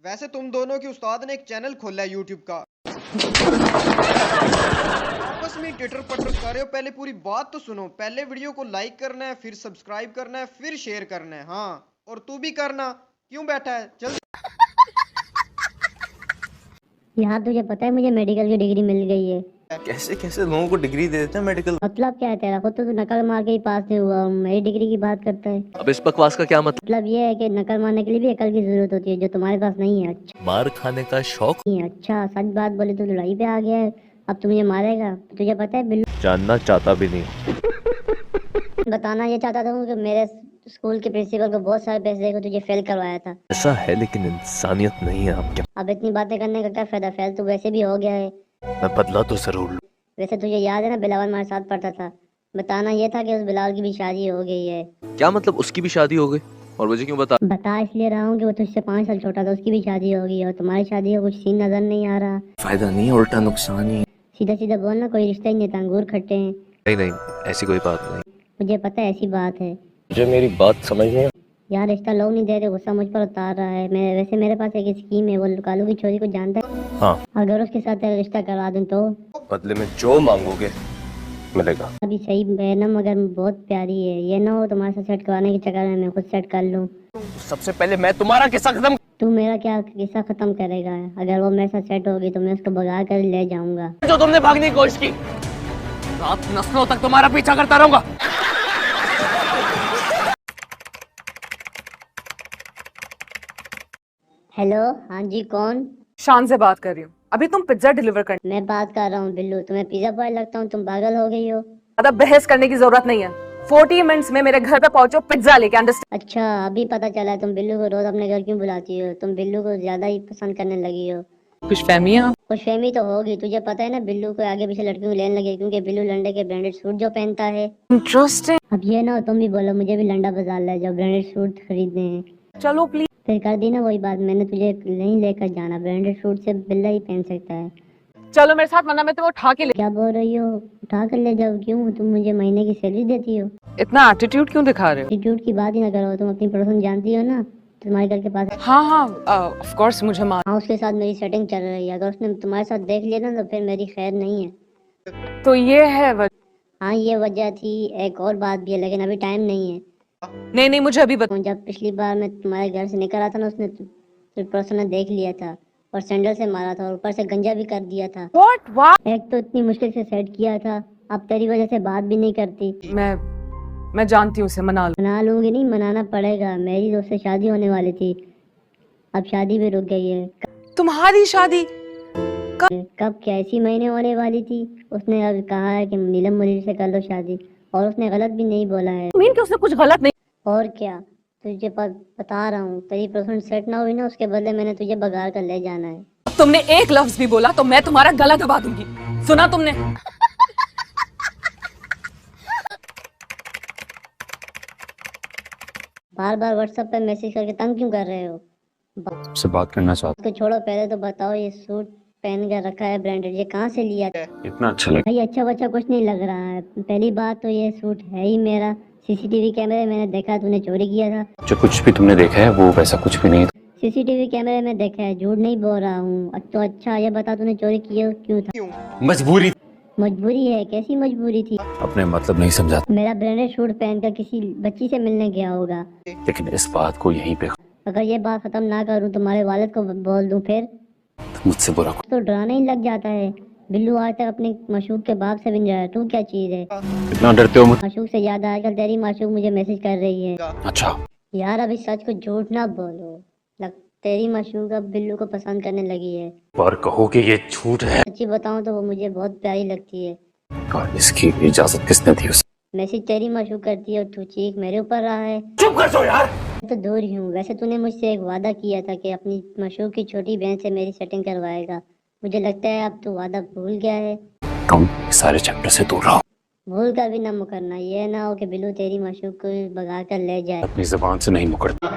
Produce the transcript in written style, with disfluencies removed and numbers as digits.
वैसे तुम दोनों के उस्ताद ने एक चैनल खोला है यूट्यूब का। आपस में टिटर पटर कर रहे हो, पहले पूरी बात तो सुनो। पहले वीडियो को लाइक करना है, फिर सब्सक्राइब करना है, फिर शेयर करना है। हाँ, और तू भी करना। क्यों बैठा है, चल। यार तुझे पता है मुझे मेडिकल की डिग्री मिल गई है। कैसे कैसे लोगों को डिग्री दे देते हैं मेडिकल। मतलब क्या है तेरा? खुद तो तू नकल मार के ही पास नहीं हुआ, मेरी डिग्री की बात करता है। अब इस बकवास का क्या मतलब ये है कि नकल मारने के लिए भी अकल की जरूरत होती है, जो तुम्हारे पास नहीं है। अच्छा मार खाने का शौक नहीं है। अच्छा सच बात बोले तो लड़ाई पे आ गया है, अब तू मुझे मारेगा। तुझे पता है बिल्लू जानना चाहता भी नहीं। बताना ये चाहता था कि मेरे स्कूल के प्रिंसिपल को बहुत सारे पैसे देकर तुझे फेल करवाया था। ऐसा है लेकिन इंसानियत नहीं है। आप क्या? अब इतनी बातें करने का क्या फायदा, फेल तो वैसे भी हो गया है। मैं बदला तो जरूर लूं। वैसे तुझे याद है ना बिलावल हमारे साथ पढ़ता था। बताना ये था कि उस बिलावल की भी शादी हो गई है। क्या मतलब उसकी भी शादी हो गई? और मुझे क्यों बता इसलिए रहा हूँ कि वो तुझसे 5 साल छोटा था, उसकी भी शादी हो गई है और तुम्हारी शादी का कुछ सीन नजर नहीं आ रहा। फायदा नहीं, उल्टा नुकसान ही। सीधा सीधा बोलना, कोई रिश्ता ही नहीं था, अंगूर खट्टे हैं। नहीं नहीं, ऐसी कोई बात नहीं। मुझे पता है ऐसी बात है। मुझे मेरी बात समझ नहीं। यार रिश्ता लोग नहीं दे रहे, गुस्सा मुझ पर उतार रहा है। मैं वैसे मेरे पास एक स्कीम है, वो कालू की छोरी को जानता है। हाँ, अगर उसके साथ तेरा रिश्ता करा दूं तो बदले में जो मांगोगे मिलेगा। अभी सही है ना, मगर बहुत प्यारी है। ये ना हो तुम्हारे साथ सेट करवाने के चक्कर में मैं खुद सेट कर लूं। सबसे पहले मैं तुम्हारा किस्सा खत्म। तू मेरा क्या किस्सा खत्म करेगा? अगर वो मेरे साथ सेट होगी तो मैं उसको भगा कर ले जाऊंगा। जो तुमने भागने की कोशिश की, रात नस्लों तक तुम्हारा पीछा करता रहूंगा। हेलो, हाँ जी कौन? शान से बात कर रही हूँ। अभी तुम पिज्जा डिलीवर कर। मैं बात कर रहा हूँ बिल्लू, तुम्हें पिज्जा बॉय लगता हूँ? तुम पागल हो गई हो? ज्यादा बहस करने की जरूरत नहीं है। 40 मिनट्स में मेरे घर पे पहुंचो पिज्जा लेके। अंडरस्टैंड? अच्छा अभी पता चला है तुम बिल्लू को रोज अपने घर क्यों बुलाती हो। तुम बिल्लू को ज्यादा ही पसंद करने लगी हो। खुशफहमियां। खुशफहमी तो होगी, तुझे पता है ना बिल्लू को आगे पीछे लड़कियों को लेने लगे, क्योंकि बिल्लू लंडे के ब्रांडेड सूट जो पहनता है। इंटरेस्टिंग। अब ये ना हो तुम भी बोलो मुझे भी लंडा बाजार ले जाओ, ब्रांडेड सूट खरीदने हैं। चलो प्लीज। फिर कर दी ना वही बात, मैंने तुझे नहीं लेकर जाना। ब्रांडेड सूट से बिल्ला ही पहन सकता है। चलो मेरे साथ, वरना मैं तुम्हें उठा के ले। क्या बोल रही हो? उठा कर ले जाओ? क्यों, तुम मुझे महीने की सैलरी देती हो। इतना एटीट्यूड क्यों दिखा रहे हो? एटीट्यूड की बात ही ना करो, तुम अपनी पड़ोसन जानती हो ना, तुम्हारे घर के पास है। हाँ हाँ, ऑफ कोर्स मुझे मान। हाँ उसके साथ मेरी सेटिंग चल रही है, अगर उसने तुम्हारे साथ देख लिया ना तो फिर मेरी खैर नहीं है। तो ये है हाँ ये वजह थी, एक और बात भी है लेकिन अभी टाइम नहीं है। नहीं नहीं, मुझे अभी बता। जब पिछली बार मैं तुम्हारे घर से निकल रहा था ना, उसने पड़ोसन ने देख लिया था और सैंडल से मारा था और ऊपर से गंजा भी कर दिया था। What what? एक तो इतनी मुश्किल से सेट किया था, अब तेरी वजह से बात भी नहीं करती। मैं जानती हूँ, उसे मना लो। मना लूंगी नहीं, मनाना पड़ेगा। मेरी दोस्त से शादी होने वाली थी, अब शादी भी रुक गई है। तुम्हारी शादी कब क्या, इसी महीने होने वाली थी। उसने अब कहा है कि नीलम मुनीर से कर लो शादी, और उसने गलत भी नहीं बोला है। मीन कि उसने कुछ गलत नहीं। और क्या, तुझे बता रहा हूँ, तेरी परसेंट सेट ना हुई ना, उसके बदले मैंने तुझे बगाड़ कर ले जाना है। तुमने एक लफ्ज भी बोला तो मैं तुम्हारा गला दबा दूंगी। सुना तुमने? बार बार व्हाट्सएप पे मैसेज करके तंग क्यों कर रहे हो? से बात करना चाहता उसको छोड़ो, पहले तो बताओ ये सूट पहन कर रखा है ब्रांडेड, ये कहाँ से लिया? हूँ। इतना अच्छा लगा। भाई अच्छा बच्चा कुछ नहीं लग रहा है। पहली बात तो ये सूट है ही मेरा, सीसीटीवी कैमरे में मैंने देखा तूने चोरी किया था। जो कुछ भी तुमने देखा है वो वैसा कुछ भी नहीं था। सीसीटीवी कैमरे में देखा है, झूठ नहीं बोल रहा हूँ। तो अच्छा ये बता तूने चोरी किया क्यों था? मजबूरी। मजबूरी है? कैसी मजबूरी थी? अपने मतलब नहीं समझा, मेरा ब्रांडेड सूट पहनकर किसी बच्ची से मिलने गया होगा। लेकिन इस बात को यहीं पे अगर ये बात खत्म ना करूँ तुम्हारे वालिद को बोल दूँ फिर मुझसे बुरा तो डराना ही लग जाता है। बिल्लू आज तक अपने मशूक के बाप से भी नहीं डरा, तू क्या चीज है? इतना डरते हो मुझसे। माशूक से याद आजकल तेरी माशूक मुझे मैसेज कर रही है। अच्छा, यार अभी सच को झूठ ना बोलो, तेरी माशूक अब बिल्लू को पसंद करने लगी है। और कहो कि ये झूठ है सच्ची बताऊं तो वो मुझे बहुत प्यारी लगती है। और इसकी इजाजत किसने दी उसे? मैसेज तेरी माशूक करती है और तू चीख मेरे ऊपर रहा है। चुप कर दो यार। मैं तो दूर ही हूँ। वैसे तूने मुझसे एक वादा किया था कि अपनी माशूक की छोटी बहन से मेरी सेटिंग करवाएगा। मुझे लगता है अब तू वादा भूल गया है। तुम सारे चैप्टर से दूर रहो। भूल कर भी ना मुकरना, ये ना हो कि बिल्लू तेरी माशूक को भगा कर ले जाए। अपनी जुबान से नहीं मुकरता।